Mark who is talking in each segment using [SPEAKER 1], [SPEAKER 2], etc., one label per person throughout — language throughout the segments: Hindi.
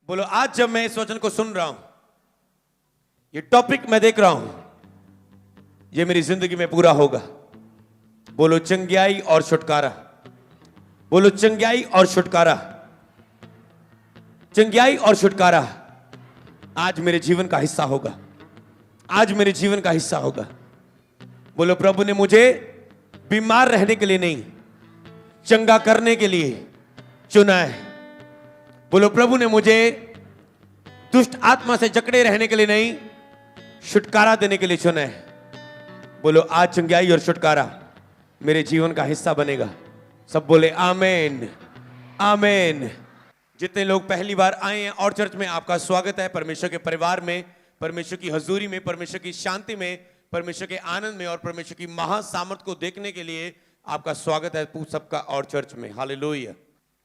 [SPEAKER 1] बोलो, आज जब मैं इस वचन को सुन रहा हूं, ये टॉपिक मैं देख रहा हूं, ये मेरी जिंदगी में पूरा होगा। बोलो चंगियाई और छुटकारा। बोलो चंगियाई और छुटकारा। चंगियाई और छुटकारा आज मेरे जीवन का हिस्सा होगा। आज मेरे जीवन का हिस्सा होगा। बोलो, प्रभु ने मुझे बीमार रहने के लिए नहीं, चंगा करने के लिए चुना है। बोलो, प्रभु ने मुझे दुष्ट आत्मा से जकड़े रहने के लिए नहीं, छुटकारा देने के लिए चुना है। बोलो, आज चंगियाई और छुटकारा मेरे जीवन का हिस्सा बनेगा। सब बोले आमेन, आमेन। जितने लोग पहली बार आए हैं और चर्च में, आपका स्वागत है। परमेश्वर के परिवार में, परमेश्वर की हजूरी में, परमेश्वर की शांति में, परमेश्वर के आनंद में और परमेश्वर की महासामर्थ को देखने के लिए आपका स्वागत है सबका और चर्च में। हालेलुया।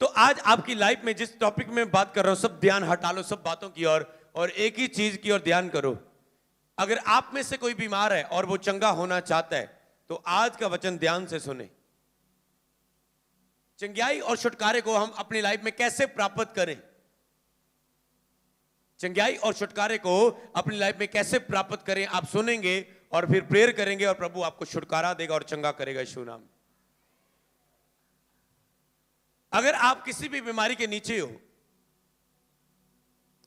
[SPEAKER 1] तो आज आपकी लाइफ में जिस टॉपिक में बात कर रहा हूं, सब ध्यान हटा लो सब बातों की ओर और एक ही चीज की ओर ध्यान करो। अगर आप में से कोई बीमार है और वो चंगा होना चाहता है तो आज का वचन ध्यान से सुने। चंगियाई और छुटकारे को हम अपनी लाइफ में कैसे प्राप्त करें? चंगियाई और छुटकारे को अपनी लाइफ में कैसे प्राप्त करें, आप सुनेंगे और फिर प्रेयर करेंगे और प्रभु आपको छुटकारा देगा और चंगा करेगा यीशु नाम। अगर आप किसी भी बीमारी के नीचे हो,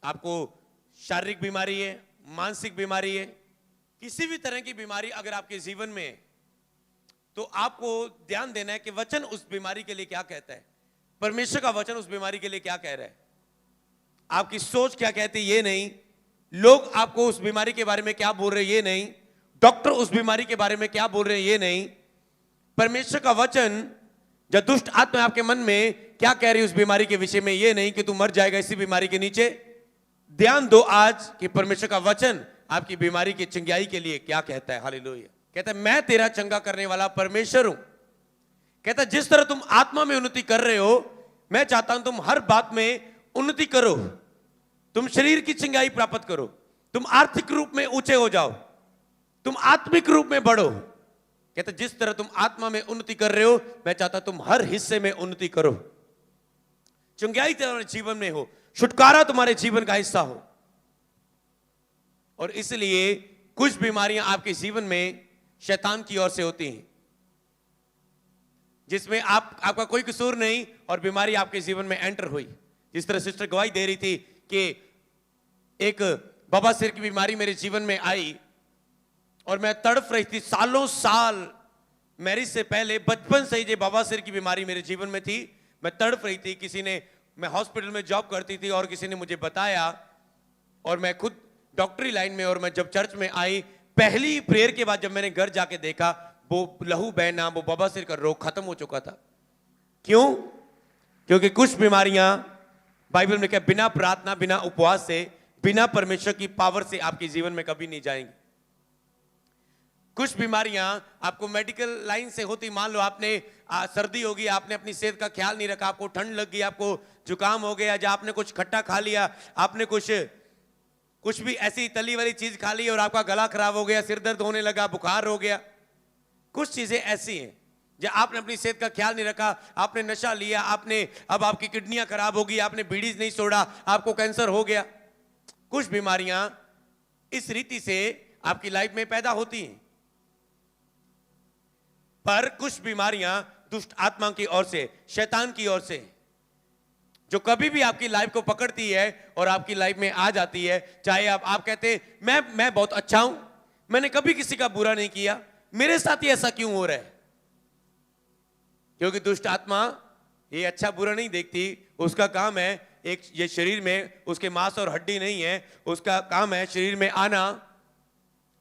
[SPEAKER 1] आपको शारीरिक बीमारी है, मानसिक बीमारी है, किसी भी तरह की बीमारी अगर आपके जीवन में है, तो आपको ध्यान देना है कि वचन उस बीमारी के लिए क्या कहता है। परमेश्वर का वचन उस बीमारी के लिए क्या कह रहा है। आपकी सोच क्या कहती है ये नहीं, लोग आपको उस बीमारी के बारे में क्या बोल रहे हैं ये नहीं, डॉक्टर उस बीमारी के बारे में क्या बोल रहे हैं ये नहीं। परमेश्वर का वचन जब दुष्ट आत्मा आपके मन में क्या कह रही है उस बीमारी के विषय में, ये नहीं कि तू मर जाएगा इसी बीमारी के नीचे। ध्यान दो आज कि परमेश्वर का वचन आपकी बीमारी की चंगियाई के लिए क्या कहता है। हालेलुया। कहता है मैं तेरा चंगा करने वाला परमेश्वर हूं। कहता है जिस तरह तुम आत्मा में उन्नति कर रहे हो, मैं चाहता हूं तुम हर बात में उन्नति करो। तुम शरीर की चंगाई प्राप्त करो, तुम आर्थिक रूप में ऊंचे हो जाओ, तुम आत्मिक रूप में बढ़ो। कहता जिस तरह तुम आत्मा में उन्नति कर रहे हो, मैं चाहता तुम हर हिस्से में उन्नति करो। चंगियाई तुम्हारे जीवन में हो, छुटकारा तुम्हारे जीवन का हिस्सा हो। और इसलिए कुछ बीमारियां आपके जीवन में शैतान की ओर से होती हैं, जिसमें आपका कोई कसूर नहीं और बीमारी आपके जीवन में एंटर हुई। जिस तरह सिस्टर गवाही दे रही थी कि एक बवासीर की बीमारी मेरे जीवन में आई और मैं तड़प रही थी सालों साल। मैरिज से पहले बचपन से ही ये बवासीर की बीमारी मेरे जीवन में थी। मैं तड़प रही थी। मैं हॉस्पिटल में जॉब करती थी और किसी ने मुझे बताया और मैं खुद डॉक्टरी लाइन में, और मैं जब चर्च में आई, पहली प्रेयर के बाद जब मैंने घर जाके देखा, वो लहू बहना, वो बवासीर का रोग खत्म हो चुका था। क्यों? क्योंकि कुछ बीमारियां बाइबल में क्या, बिना प्रार्थना, बिना उपवास से, बिना परमेश्वर की पावर से आपके जीवन में कभी नहीं जाएंगी। कुछ बीमारियां आपको मेडिकल लाइन से होती। मान लो आपने सर्दी होगी, आपने अपनी सेहत का ख्याल नहीं रखा, आपको ठंड लग गई, आपको जुकाम हो गया, या आपने कुछ खट्टा खा लिया, आपने कुछ भी ऐसी तली वाली चीज खा ली और आपका गला खराब हो गया, सिर दर्द होने लगा, बुखार हो गया। कुछ चीजें ऐसी हैं जब आपने अपनी सेहत का ख्याल नहीं रखा, आपने नशा लिया, अब आपकी किडनियां खराब होगी, आपने बीड़ी नहीं छोड़ा, आपको कैंसर हो गया। कुछ बीमारियां इस रीति से आपकी लाइफ में पैदा होती हैं। पर कुछ बीमारियां दुष्ट आत्मा की ओर से, शैतान की ओर से, जो कभी भी आपकी लाइफ को पकड़ती है और आपकी लाइफ में आ जाती है। चाहे आप कहते हैं मैं बहुत अच्छा हूं, मैंने कभी किसी का बुरा नहीं किया, मेरे साथ ही ऐसा क्यों हो रहा है? क्योंकि दुष्ट आत्मा ये अच्छा बुरा नहीं देखती। उसका काम है ये शरीर में उसके मांस और हड्डी नहीं है, उसका काम है शरीर में आना।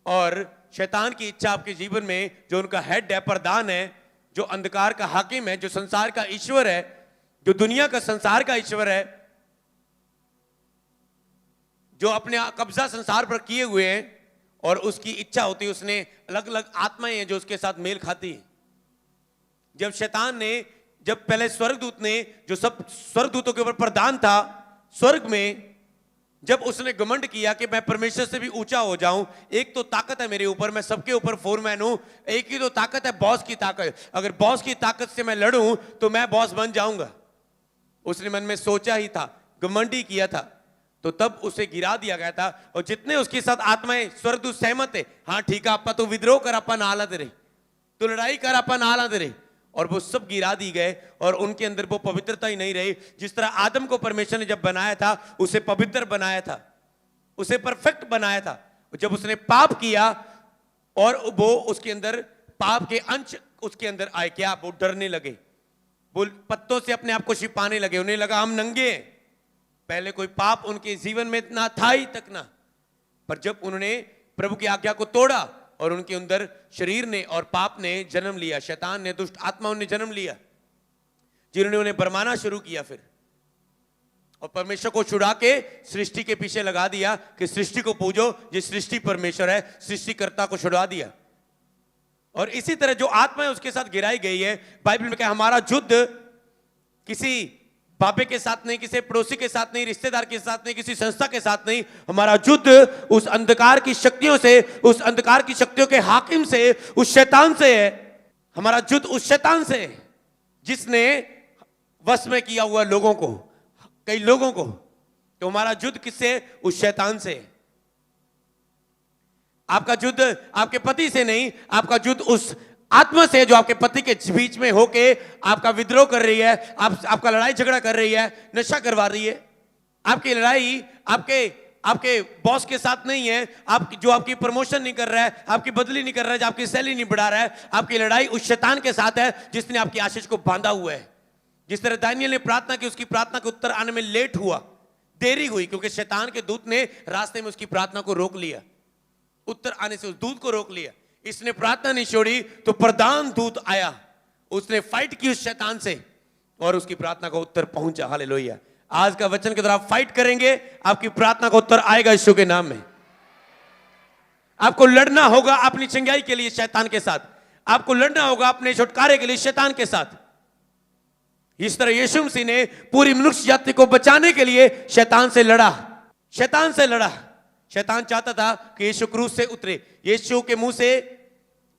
[SPEAKER 1] और शैतान की इच्छा आपके जीवन में, जो उनका हेड है, प्रधान है, जो अंधकार का हाकिम है, जो संसार का ईश्वर है, जो दुनिया का संसार का ईश्वर है, जो अपने कब्जा संसार पर किए हुए हैं, और उसकी इच्छा होती है, उसने अलग अलग आत्माएं हैं जो उसके साथ मेल खाती हैं। जब पहले स्वर्गदूत ने, जो सब स्वर्गदूतों के ऊपर प्रधान था स्वर्ग में, जब उसने घमंड किया कि मैं परमेश्वर से भी ऊंचा हो जाऊं, एक तो ताकत है मेरे ऊपर, मैं सबके ऊपर फोरमैन हूं, एक ही तो ताकत है, बॉस की ताकत। अगर बॉस की ताकत से मैं लड़ूं तो मैं बॉस बन जाऊंगा। उसने मन में सोचा ही था, घमंड ही किया था। तो तब उसे गिरा दिया गया था। और जितने उसके साथ आत्माएं स्वर्गदूत सहमत थे, हाँ ठीक है अपा तो विद्रोह कर, अपन हालत रे, तो लड़ाई कर, अपन हालत रे, और वो सब गिरा दी गए। और उनके अंदर वो पवित्रता ही नहीं रही। जिस तरह आदम को परमेश्वर ने जब बनाया था, उसे पवित्र बनाया था, उसे परफेक्ट बनाया था। जब उसने पाप किया और वो उसके अंदर पाप के अंश उसके अंदर आए, क्या वो डरने लगे, वो पत्तों से अपने आप को छिपाने लगे, उन्हें लगा हम नंगे हैं। पहले कोई पाप उनके जीवन में ना था ही तक ना, पर जब उन्होंने प्रभु की आज्ञा को तोड़ा और उनके अंदर शरीर ने और पाप ने जन्म लिया, शैतान ने, दुष्ट आत्माओं ने जन्म लिया, जिन्होंने उन्हें भरमाना शुरू किया फिर, और परमेश्वर को छुड़ा के सृष्टि के पीछे लगा दिया कि सृष्टि को पूजो, ये सृष्टि परमेश्वर है, सृष्टिकर्ता को छुड़ा दिया। और इसी तरह जो आत्मा है उसके साथ गिराई गई है। बाइबल में क्या, हमारा युद्ध किसी बाबे के साथ नहीं, किसी पड़ोसी के साथ नहीं, रिश्तेदार के साथ नहीं, किसी संस्था के साथ नहीं, हमारा युद्ध उस अंधकार की शक्तियों से, उस अंधकार की शक्तियों के हाकिम से, उस शैतान से है। हमारा युद्ध उस शैतान से है जिसने वश में किया हुआ लोगों को, कई लोगों को। तो हमारा युद्ध किससे, उस शैतान से। आपका युद्ध आपके पति से नहीं, आपका युद्ध उस आत्मा से जो आपके पति के बीच में होके आपका विद्रोह कर रही है, आपका लड़ाई झगड़ा कर रही है, नशा करवा रही है। आपकी लड़ाई आपके बॉस के साथ नहीं है, जो आपकी प्रमोशन नहीं कर रहा है, आपकी बदली नहीं कर रहा है, जो आपकी सैलरी नहीं बढ़ा रहा है। आपकी लड़ाई उस शैतान के साथ है जिसने आपकी आशीष को बांधा हुआ है। जिस तरह दानियल ने प्रार्थना की, उसकी प्रार्थना के उत्तर आने में लेट हुआ, देरी हुई, क्योंकि शैतान के दूत ने रास्ते में उसकी प्रार्थना को रोक लिया, उत्तर आने से उस दूत को रोक लिया। इसने प्रार्थना नहीं छोड़ी तो प्रधान दूत आया, उसने फाइट की उस शैतान से और उसकी प्रार्थना का उत्तर पहुंचा। हालेलुया। आज का वचन के द्वारा आप फाइट करेंगे, आपकी प्रार्थना का उत्तर आएगा यीशु के नाम में। आपको लड़ना होगा अपनी चंगाई के लिए शैतान के साथ, आपको लड़ना होगा अपने छुटकारे के लिए शैतान के साथ। इस तरह यीशु मसीह ने पूरी मनुष्य जाति को बचाने के लिए शैतान से लड़ा, शैतान से लड़ा। शैतान चाहता था कि यीशु क्रूस से उतरे, यीशु के मुंह से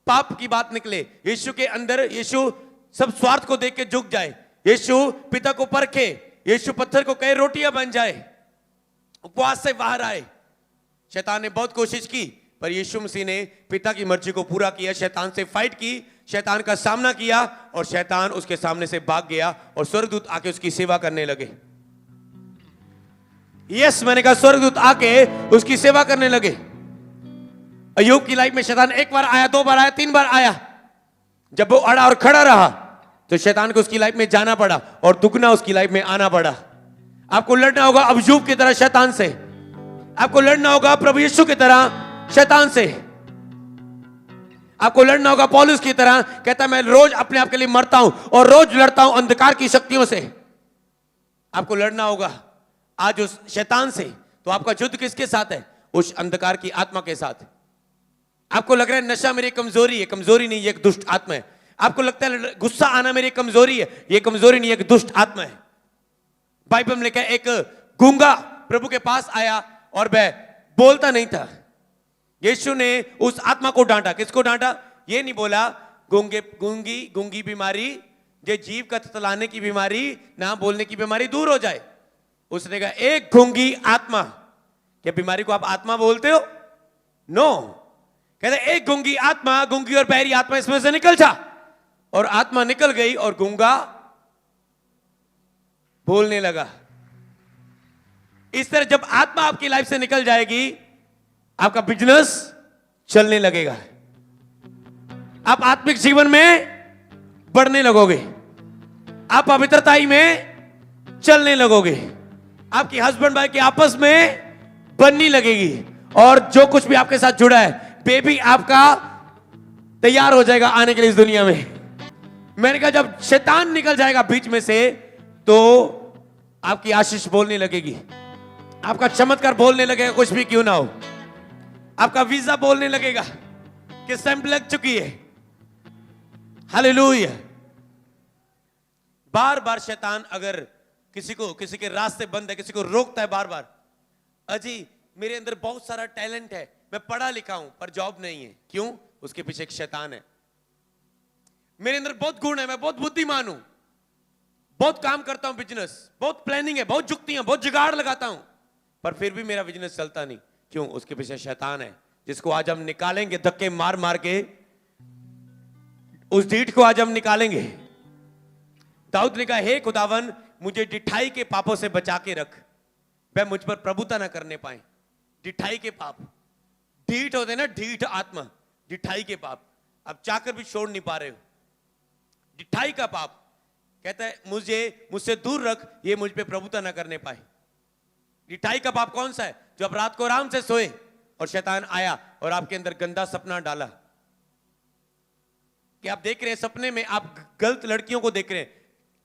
[SPEAKER 1] पाप की बात निकले, यीशु के अंदर यीशु सब स्वार्थ को देख के झुक जाए, यीशु पिता को परखे, यीशु पत्थर को कहे रोटियां बन जाए, उपवास से बाहर आए। शैतान ने बहुत कोशिश की, पर यीशु मसीह ने पिता की मर्जी को पूरा किया। शैतान से फाइट की, शैतान का सामना किया और शैतान उसके सामने से भाग गया और स्वर्गदूत आके उसकी सेवा करने लगे। यस, मैंने कहा स्वर्गदूत आके उसकी सेवा करने लगे। अय्यूब की लाइफ में शैतान एक बार आया, दो बार आया, तीन बार आया। जब वो अड़ा और खड़ा रहा तो शैतान को उसकी लाइफ में जाना पड़ा और दुगना उसकी लाइफ में आना पड़ा। आपको लड़ना होगा अय्यूब की तरह शैतान से, आपको लड़ना होगा प्रभु यीशु की तरह शैतान से, आपको लड़ना होगा पौलुस की तरह, कहता मैं रोज अपने आप के लिए मरता हूं और रोज लड़ता हूं अंधकार की शक्तियों से। आपको लड़ना होगा आज उस शैतान से। तो आपका युद्ध किसके साथ है? उस अंधकार की आत्मा के साथ। आपको लग रहा है नशा मेरी कमजोरी है, कमजोरी नहीं, ये एक दुष्ट आत्मा है। आपको लगता है गुस्सा आना मेरी कमजोरी है, ये कमजोरी नहीं, एक दुष्ट आत्मा है। बाइबल में लिखा है एक गूंगा प्रभु के पास आया और वह बोलता नहीं था। यीशु ने उस आत्मा को डांटा। किसको डांटा? ये नहीं बोला गूंगी बीमारी, ये जीव का ततलाने की बीमारी, ना बोलने की बीमारी दूर हो जाए। उसने कहा एक गूंगी आत्मा। क्या बीमारी को आप आत्मा बोलते हो? नो। कहते एक गूंगी आत्मा, गूंगी और बहरी आत्मा इसमें से निकल जा। और आत्मा निकल गई और गूंगा बोलने लगा। इस तरह जब आत्मा आपकी लाइफ से निकल जाएगी, आपका बिजनेस चलने लगेगा, आप आत्मिक जीवन में बढ़ने लगोगे, आप पवित्रताई में चलने लगोगे, आपकी हस्बैंड वाइफ की आपस में बननी लगेगी और जो कुछ भी आपके साथ जुड़ा है, बेबी आपका तैयार हो जाएगा आने के लिए इस दुनिया में। मैंने कहा जब शैतान निकल जाएगा बीच में से तो आपकी आशीष बोलने लगेगी, आपका चमत्कार बोलने लगेगा, कुछ भी क्यों ना हो। आपका वीजा बोलने लगेगा कि स्टैंप लग चुकी है। हालेलुया। बार बार शैतान अगर किसी के रास्ते बंद है, किसी को रोकता है बार बार, अजी मेरे अंदर बहुत सारा टैलेंट है, मैं पढ़ा लिखा हूं पर जॉब नहीं है, क्यों? उसके पीछे एक शैतान है। मेरे अंदर बहुत गुण है, मैं बहुत बुद्धिमान हूं, बहुत काम करता हूं, बिजनेस बहुत प्लानिंग है, बहुत जुक्ति है, बहुत जुगाड़ लगाता हूं, पर फिर भी मेरा बिजनेस चलता नहीं। क्यों? उसके पीछे शैतान है, जिसको आज हम निकालेंगे धक्के मार मार के। उस ढीठ को आज हम निकालेंगे। दाऊद ने कहा, हे खुदावन, मुझे डिठाई के पापों से बचा के रख, वह मुझ पर प्रभुता ना करने पाए। डिठाई के पाप, ढीठ होते ना, ढीठ आत्मा, डिठाई के पाप अब चाहकर भी छोड़ नहीं पा रहे हो। डिठाई का पाप कहता है मुझसे दूर रख, ये मुझ पे प्रभुता ना करने पाए। डिठाई का पाप कौन सा है? जो आप रात को आराम से सोए और शैतान आया और आपके अंदर गंदा सपना डाला, कि आप देख रहे हैं सपने में आप गलत लड़कियों को देख रहे हैं,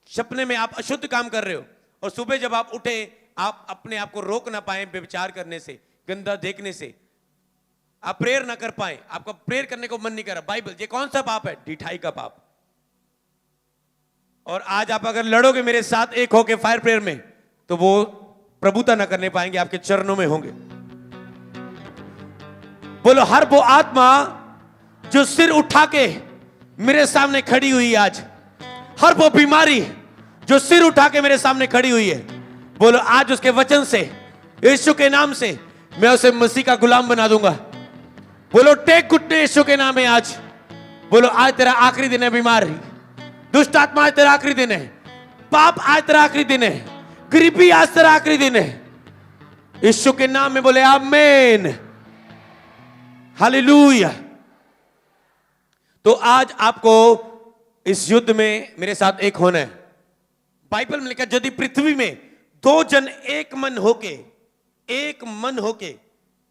[SPEAKER 1] सपने में आप अशुद्ध काम कर रहे हो, और सुबह जब आप उठे आप अपने आप को रोक ना पाए व्यभिचार करने से, गंदा देखने से, आप प्रेयर ना कर पाए, आपका प्रेयर करने को मन नहीं कर रहा। बाइबल, ये कौन सा पाप है? डिठाई का पाप। और आज आप अगर लड़ोगे मेरे साथ एक होके फायर प्रेयर में, तो वो प्रभुता ना करने पाएंगे, आपके चरणों में होंगे। बोलो, हर वो आत्मा जो सिर उठा के मेरे सामने खड़ी हुई आज, हर वो बीमारी जो सिर उठा के मेरे सामने खड़ी हुई है, बोलो आज उसके वचन से, यीशु के नाम से मैं उसे मसीह का गुलाम बना दूंगा। बोलो, टेक घुटने यीशु के नाम में आज। बोलो, आज तेरा आखिरी दिन है। बीमारी, दुष्ट आत्मा, आज तेरा आखिरी दिन है। पाप, आज तेरा आखिरी दिन है। गरीबी, आज तेरा आखिरी दिन है। यीशु के नाम में बोले आमीन, हालेलुया। तो आज आपको इस युद्ध में मेरे साथ एक होना है। बाइबल में लिखा, यदि पृथ्वी में दो जन एक मन होके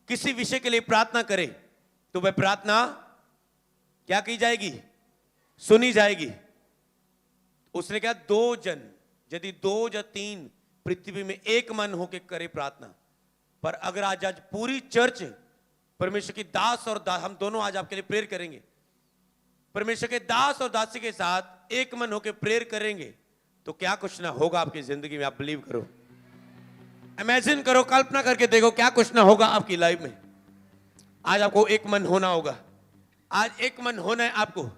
[SPEAKER 1] किसी विषय के लिए प्रार्थना करे, तो वह प्रार्थना क्या की जाएगी? सुनी जाएगी। उसने कहा, दो जन, यदि दो या तीन पृथ्वी में एक मन होके करे प्रार्थना। पर अगर आज पूरी चर्च, परमेश्वर की दास और हम दोनों आज आपके लिए प्रेयर करेंगे, परमेश्वर के दास और दासी के साथ एक मन होकर प्रेयर करेंगे, तो क्या कुछ ना होगा आपकी जिंदगी में। आप बिलीव करो, इमेजिन करो, कल्पना करके देखो क्या कुछ ना होगा आपकी लाइफ में। आज आपको एक मन होना होगा। आज एक मन होना है आपको।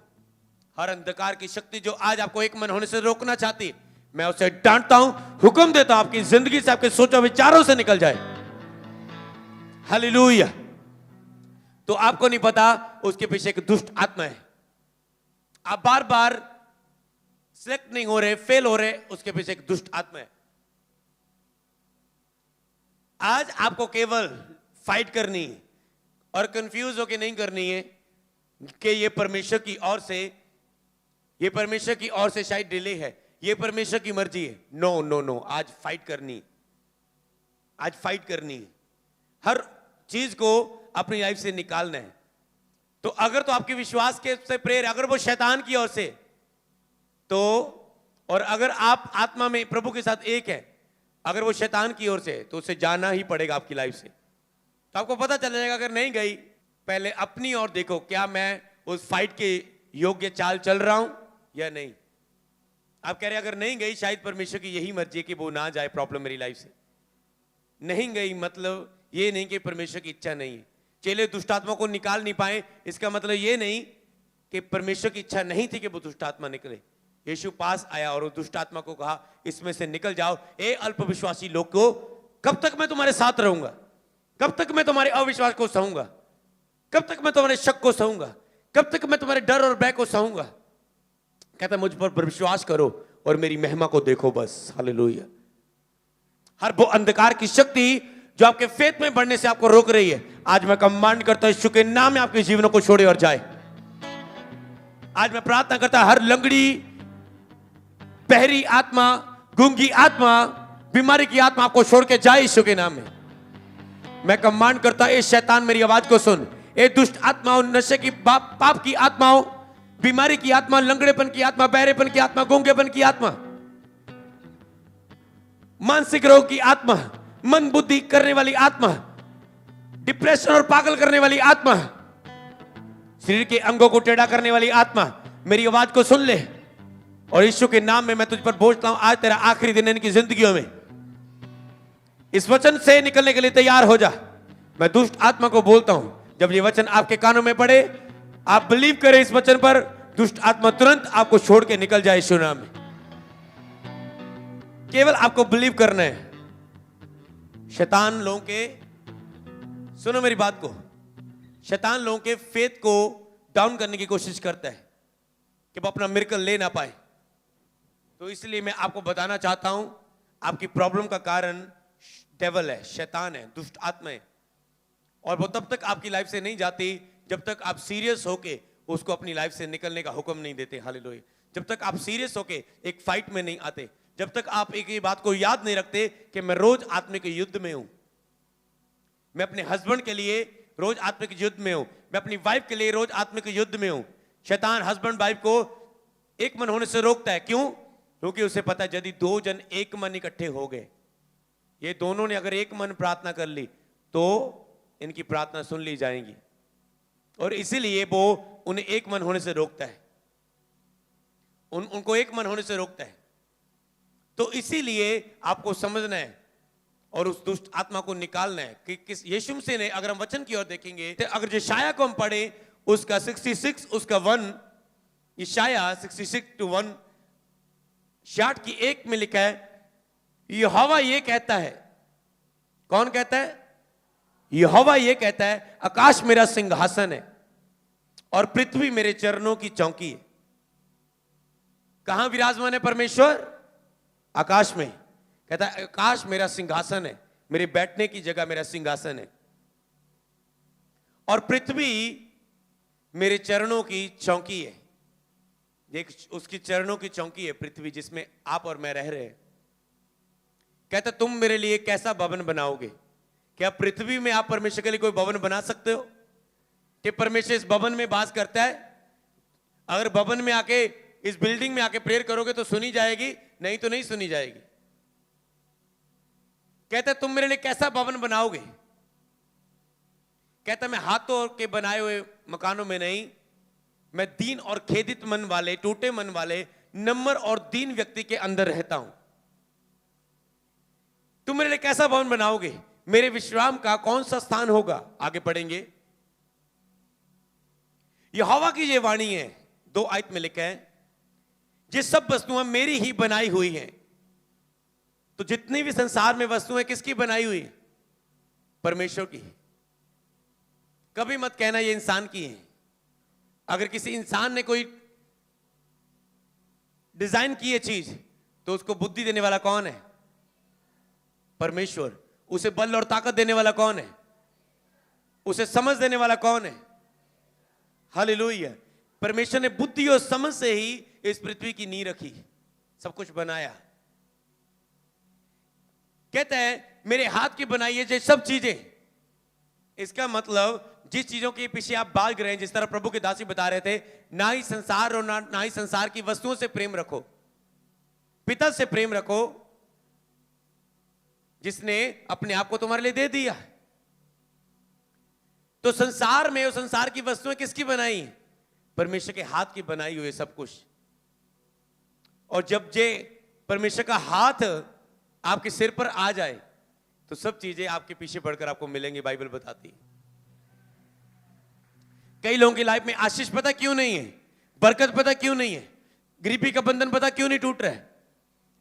[SPEAKER 1] हर अंधकार की शक्ति जो आज आपको एक मन होने से रोकना चाहती है, मैं उसे डांटता हूं, हुक्म देता हूं, आपकी जिंदगी से, आपके सोचो विचारों से निकल जाए। हालेलुया। तो आपको नहीं पता उसके पीछे एक दुष्ट आत्मा है। आप बार बार सिलेक्ट नहीं हो रहे, फेल हो रहे, उसके पीछे एक दुष्ट आत्मा है। आज आपको केवल फाइट करनी है और कंफ्यूज होके नहीं करनी है कि ये परमेश्वर की ओर से, ये परमेश्वर की ओर से शायद डिले है, ये परमेश्वर की मर्जी है। नो नो नो, आज फाइट करनी, आज फाइट करनी है। हर चीज को अपनी लाइफ से निकालना है। तो अगर तो आपके विश्वास के से प्रेयर, अगर वो शैतान की ओर से, तो, और अगर आप आत्मा में प्रभु के साथ एक है, अगर वो शैतान की ओर से, तो उसे जाना ही पड़ेगा आपकी लाइफ से। तो आपको पता चल जाएगा, अगर नहीं गई, पहले अपनी ओर देखो, क्या मैं उस फाइट के योग्य चाल चल रहा हूं या नहीं। आप कह रहे अगर नहीं गई, शायद परमेश्वर की यही मर्जी है कि वो ना जाए प्रॉब्लम मेरी लाइफ से। नहीं गई मतलब ये नहीं कि परमेश्वर की इच्छा नहीं है। चेले दुष्ट आत्मा को निकाल नहीं पाए, इसका मतलब ये नहीं कि परमेश्वर की इच्छा नहीं थी कि वो दुष्ट आत्मा निकले। यीशु पास आया और उस दुष्ट आत्मा को कहा, इसमें से निकल जाओ। ए अल्पविश्वासी लोग को, कब तक मैं तुम्हारे साथ रहूंगा? कब तक मैं तुम्हारे अविश्वास को सहूंगा? कब तक मैं तुम्हारे शक को सहूंगा? कब तक मैं तुम्हारे डर और भय को सहूंगा? कहता मुझ पर विश्वास करो और मेरी महिमा को देखो बस। हालेलुया। हर वो अंधकार की शक्ति जो आपके फेथ में बढ़ने से आपको रोक रही है, आज मैं कमांड करता हूं, यीशु के नाम में आपके जीवनों को छोड़े और जाए। आज मैं प्रार्थना करता हूं, हर लंगड़ी, बहरी आत्मा, गूंगी आत्मा, बीमारी की आत्मा आपको छोड़ के जाए यीशु के नाम में। मैं कमांड करता हूं, ए शैतान मेरी आवाज को सुन। ए दुष्ट आत्माओं, नशे की, पाप की आत्माओं, बीमारी की आत्मा, लंगड़ेपन की आत्मा, बहरेपन की आत्मा, गूंगेपन की आत्मा, मानसिक रोग की आत्मा, मन बुद्धि करने वाली आत्मा, डिप्रेशन और पागल करने वाली आत्मा, शरीर के अंगों को टेढ़ा करने वाली आत्मा, मेरी आवाज को सुन ले। और यीशु के नाम में मैं तुझ पर बोलता हूं, आज तेरा आखिरी दिन है इनकी जिंदगियों में। इस वचन से निकलने के लिए तैयार हो जा। मैं दुष्ट आत्मा को बोलता हूं, जब ये वचन आपके कानों में पड़े, आप बिलीव करें इस वचन पर, दुष्ट आत्मा तुरंत आपको छोड़ के निकल जाए यीशु नाम में। केवल आपको बिलीव करना है। शैतान लोगों के, सुनो मेरी बात को, शैतान लोगों के फेथ को डाउन करने की कोशिश करता है कि वो अपना मिरेकल ले ना पाए। तो इसलिए मैं आपको बताना चाहता हूं, आपकी प्रॉब्लम का कारण डेविल है, शैतान है, दुष्ट आत्मा है, और वो तब तक आपकी लाइफ से नहीं जाती जब तक आप सीरियस होके उसको अपनी लाइफ से निकलने का हुक्म नहीं देते। हालेलुया। जब तक आप सीरियस होके एक फाइट में नहीं आते, जब तक आप एक ये बात को याद नहीं रखते कि मैं रोज आत्मिक युद्ध में हूं, मैं अपने हस्बैंड के लिए रोज आत्मिक युद्ध में हूं, मैं अपनी वाइफ के लिए रोज आत्मिक युद्ध में हूं। शैतान हस्बैंड वाइफ को एक मन होने से रोकता है। क्यों? क्योंकि उसे पता है यदि दो जन एक मन इकट्ठे हो गए, ये दोनों ने अगर एक मन प्रार्थना कर ली तो इनकी प्रार्थना सुन ली जाएगी, और इसीलिए वो उन्हें एक मन होने से रोकता है, उनको एक मन होने से रोकता है। तो इसीलिए आपको समझना है और उस दुष्ट आत्मा को निकालना है कि किस यीशु मसीह ने, अगर हम वचन की ओर देखेंगे तो अगर यशाया को हम पढ़े उसका 66 उसका 1, यशाया 66:1, 66 की 1 में लिखा है, यहोवा ये कहता है। कौन कहता है? यहोवा ये कहता है, आकाश मेरा सिंहासन है और पृथ्वी मेरे चरणों की चौकी है। कहां विराजमान है परमेश्वर? आकाश में। कहता है आकाश मेरा सिंहासन है, मेरे बैठने की जगह मेरा सिंहासन है, और पृथ्वी मेरे चरणों की चौकी है। एक उसकी चरणों की चौकी है पृथ्वी, जिसमें आप और मैं रह रहे हैं। कहता तुम मेरे लिए कैसा भवन बनाओगे? क्या पृथ्वी में आप परमेश्वर के लिए कोई भवन बना सकते हो? कि परमेश्वर इस भवन में वास करता है? अगर भवन में आके, इस बिल्डिंग में आके प्रेयर करोगे तो सुनी जाएगी, नहीं तो नहीं सुनी जाएगी। कहता तुम मेरे लिए कैसा भवन बनाओगे? कहता मैं हाथों के बनाए हुए मकानों में नहीं, मैं दीन और खेदित मन वाले, टूटे मन वाले, नम्र और दीन व्यक्ति के अंदर रहता हूं। तुम मेरे लिए कैसा भवन बनाओगे? मेरे विश्राम का कौन सा स्थान होगा? आगे पढ़ेंगे। यहोवा की ये वाणी है, 2 आयत में लिखा है, ये सब वस्तुएं मेरी ही बनाई हुई हैं। तो जितनी भी संसार में वस्तुएं किसकी बनाई हुई? परमेश्वर की। कभी मत कहना ये इंसान की है। अगर किसी इंसान ने कोई डिजाइन की है चीज, तो उसको बुद्धि देने वाला कौन है? परमेश्वर। उसे बल और ताकत देने वाला कौन है? उसे समझ देने वाला कौन है? हालेलुया। परमेश्वर ने बुद्धि और समझ से ही इस पृथ्वी की नींव रखी, सब कुछ बनाया। कहता है मेरे हाथ की बनाई है ये सब चीजें। इसका मतलब जिस चीजों के पीछे आप भाग रहे हैं, जिस तरह प्रभु के दासी बता रहे थे, ना ही संसार और ना ही संसार की वस्तुओं से प्रेम रखो, पिता से प्रेम रखो जिसने अपने आप को तुम्हारे लिए दे दिया। तो संसार में और संसार की वस्तुएं किसकी बनाई? परमेश्वर के हाथ की बनाई हुई सब कुछ। और जब जे परमेश्वर का हाथ आपके सिर पर आ जाए तो सब चीजें आपके पीछे पड़कर आपको मिलेंगी, बाइबल बताती है। कई लोगों की लाइफ में आशीष पता क्यों नहीं है, बरकत पता क्यों नहीं है, गरीबी का बंधन पता क्यों नहीं टूट रहा है,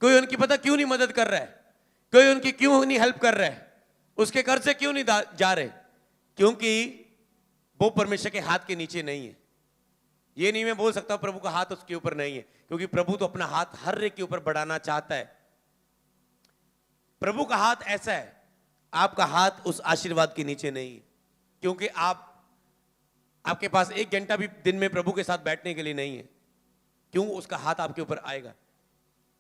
[SPEAKER 1] कोई उनकी पता क्यों नहीं मदद कर रहा है, कोई उनकी क्यों नहीं हेल्प कर रहा है, उसके कर्ज से क्यों नहीं जा रहे? क्योंकि वो परमेश्वर के हाथ के नीचे नहीं है। ये नहीं मैं बोल सकता प्रभु का हाथ उसके ऊपर नहीं है, क्योंकि प्रभु तो अपना हाथ हर एक के ऊपर बढ़ाना चाहता है। प्रभु का हाथ ऐसा है, आपका हाथ उस आशीर्वाद के नीचे नहीं है, क्योंकि आपके पास 1 घंटा भी दिन में प्रभु के साथ बैठने के लिए नहीं है। क्यों? उसका हाथ आपके ऊपर आएगा।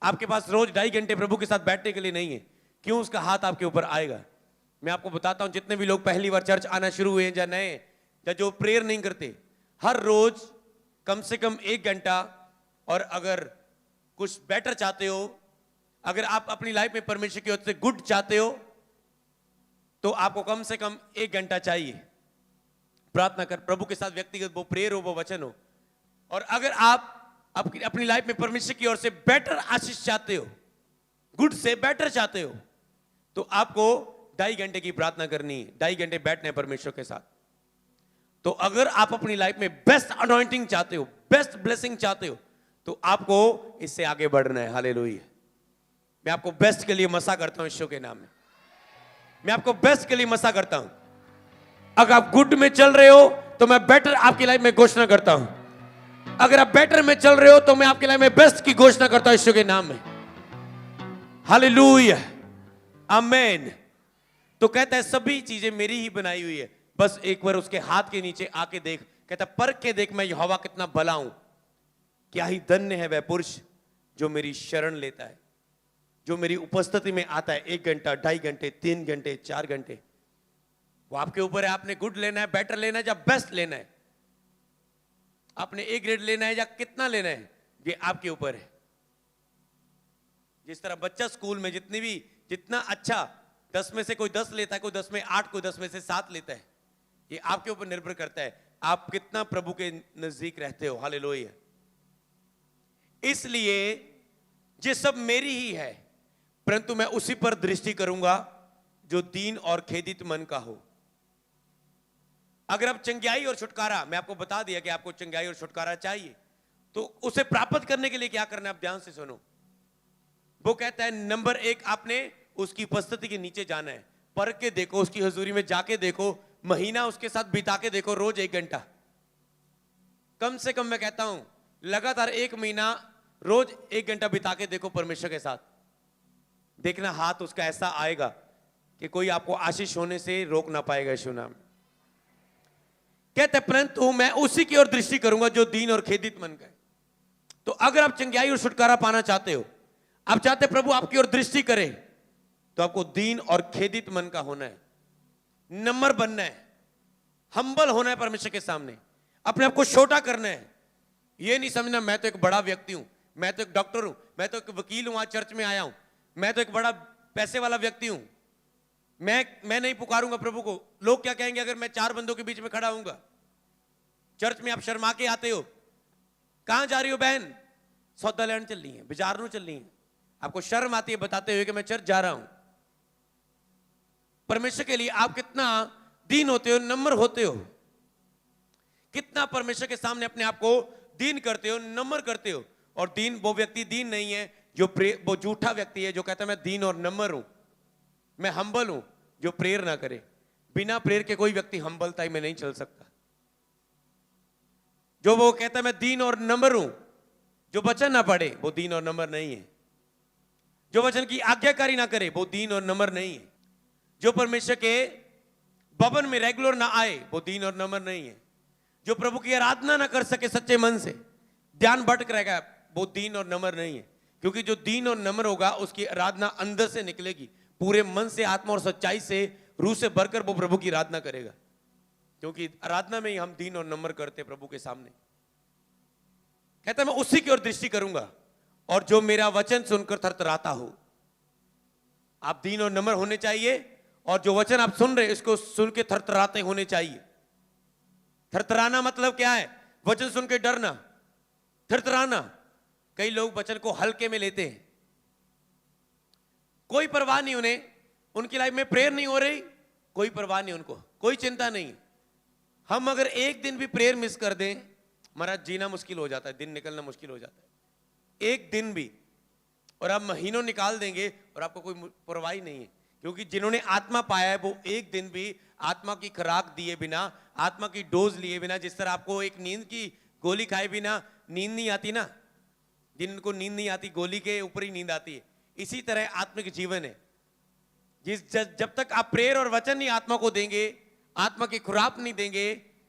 [SPEAKER 1] आपके पास रोज 2.5 घंटे प्रभु के साथ बैठने के लिए नहीं है। क्यों? उसका हाथ आपके ऊपर आएगा। मैं आपको बताता हूं, जितने भी लोग पहली बार चर्च आना शुरू हुए या नए, या जो प्रेयर नहीं करते, हर रोज कम से कम 1 घंटा, और अगर कुछ बेटर चाहते हो, अगर आप अपनी लाइफ में परमेश्वर की ओर से गुड चाहते हो, तो आपको कम से कम 1 घंटा चाहिए प्रार्थना कर, प्रभु के साथ व्यक्तिगत, वो प्रेयर हो, वो वचन हो। और अगर आप अपनी लाइफ में परमेश्वर की ओर से बेटर आशीष चाहते हो, गुड से बेटर चाहते हो, तो आपको 2.5 घंटे की प्रार्थना करनी है, 2.5 घंटे बैठने हैं परमेश्वर के साथ। तो अगर आप अपनी लाइफ में बेस्ट अनॉइंटिंग चाहते हो, बेस्ट ब्लेसिंग चाहते हो, तो आपको इससे आगे बढ़ना है। हालेलुया। मैं आपको बेस्ट के लिए मसा करता हूं ईश्वर के नाम में। मैं आपको बेस्ट के लिए मसा करता हूं। अगर आप गुड में चल रहे हो तो मैं बेटर आपकी लाइफ में घोषणा करता हूं। अगर आप बेटर में चल रहे हो तो मैं आपकी लाइफ में बेस्ट की घोषणा करता हूं यीशु के नाम में। हालेलुया, आमेन। तो कहता है सभी चीजें मेरी ही बनाई हुई है, बस एक बार उसके हाथ के नीचे आके देख। कहता है परख के देख मैं यहोवा कितना भला हूं। क्या ही धन्य है वह पुरुष जो मेरी शरण लेता है, जो मेरी उपस्थिति में आता है 1 घंटा, 2.5 घंटे, 3 घंटे, 4 घंटे। वो आपके ऊपर है, आपने गुड लेना है, बेटर लेना है या बेस्ट लेना है, आपने A ग्रेड लेना है या कितना लेना है, ये आपके ऊपर है। जिस तरह बच्चा स्कूल में जितना अच्छा 10 में से कोई 10 लेता है, कोई 10 में 8, कोई 10 में से 7 लेता है, ये आपके ऊपर निर्भर करता है आप कितना प्रभु के नजदीक रहते हो। हालेलुया। इसलिए ये सब मेरी ही है, परंतु मैं उसी पर दृष्टि करूंगा जो दीन और खेदित मन का हो। अगर आप चंगाई और छुटकारा, मैं आपको बता दिया कि आपको चंगाई और छुटकारा चाहिए, तो उसे प्राप्त करने के लिए क्या करना है, आप ध्यान से सुनो। वो कहता है नंबर 1, आपने उसकी उपस्थिति के नीचे जाना है, परख के देखो, उसकी हजूरी में जाके देखो, महीना उसके साथ बिता के देखो, रोज 1 घंटा, कम से कम मैं कहता हूं लगातार 1 महीना रोज 1 घंटा बिता के देखो परमेश्वर के साथ। देखना हाथ उसका ऐसा आएगा कि कोई आपको आशीष होने से रोक ना पाएगा यीशु नाम। कहते परंतु मैं उसी की ओर दृष्टि करूंगा जो दीन और खेदित मन का है। तो अगर आप चंगाई और छुटकारा पाना चाहते हो, आप चाहते प्रभु आपकी ओर दृष्टि करे, तो आपको दीन और खेदित मन का होना है, नम्र बनना है, हम्बल होना है परमेश्वर के सामने, अपने आप को छोटा करना है। यह नहीं समझना मैं तो एक बड़ा व्यक्ति हूं, मैं तो एक डॉक्टर हूं, मैं तो एक वकील हूं, आज चर्च में आया हूं, मैं तो एक बड़ा पैसे वाला व्यक्ति हूं, मैं नहीं पुकारूंगा प्रभु को। लोग क्या कहेंगे अगर मैं 4 बंदों के बीच में खड़ा हूंगा। चर्च में आप शर्मा के आते हो, कहां जा रही हो बहन, सौदा लेने चल रही है, बाजार में चल रही है, आपको शर्म आती है बताते हुए कि मैं चर्च जा रहा हूं। परमेश्वर के लिए आप कितना दीन होते हो, नम्र होते हो, कितना परमेश्वर के सामने अपने आप को दीन करते हो, नम्र करते हो। और दीन, वो व्यक्ति दीन नहीं है वो झूठा व्यक्ति है जो कहता है मैं दीन और नम्र हूं, मैं हम्बल हूं, जो प्रेयर ना करे। बिना प्रेयर के कोई व्यक्ति हम्बलताई में नहीं चल सकता। जो वो कहता है मैं दीन और नम्र हूं, जो वचन ना पढ़े वो दीन और नम्र नहीं है। जो वचन की आज्ञाकारी ना करे वो दीन और नम्र नहीं है। जो परमेश्वर के भवन में रेगुलर ना आए वो दीन और नम्र नहीं है। जो प्रभु की आराधना ना कर सके सच्चे मन से, ध्यान भटक रहेगा, वो दीन और नम्र नहीं है। क्योंकि जो दीन और नम्र होगा उसकी आराधना अंदर से निकलेगी, पूरे मन से, आत्मा और सच्चाई से, रूह से भरकर वो प्रभु की आराधना करेगा। क्योंकि आराधना में ही हम दीन और नम्र करते प्रभु के सामने। कहता है मैं उसी की ओर दृष्टि करूंगा और जो मेरा वचन सुनकर थरथराता हो। आप दीन और नम्र होने चाहिए और जो वचन आप सुन रहे इसको सुन के थरथराते होने चाहिए। थरथराना मतलब क्या है, वचन सुन के डरना, थरथराना। कई लोग वचन को हल्के में लेते हैं, कोई परवाह नहीं उन्हें, उनकी लाइफ में प्रेयर नहीं हो रही, कोई परवाह नहीं उनको, कोई चिंता नहीं। हम अगर एक दिन भी प्रेयर मिस कर दें, हमारा जीना मुश्किल हो जाता है, दिन निकलना मुश्किल हो जाता है। एक दिन भी, और आप महीनों निकाल देंगे और आपको कोई परवाह नहीं है। क्योंकि जिन्होंने आत्मा पाया है वो एक दिन भी आत्मा की खुराक दिए बिना, आत्मा की डोज लिए बिना, जिस तरह आपको एक नींद की गोली खाए बिना नींद नहीं आती ना, जिनको नींद नहीं आती गोली के ऊपर ही नींद आती है, इसी तरह आत्मिक जीवन है। जब तक आप प्रेयर और वचन नहीं आत्मा को देंगे, आत्मा की खुराक नहीं देंगे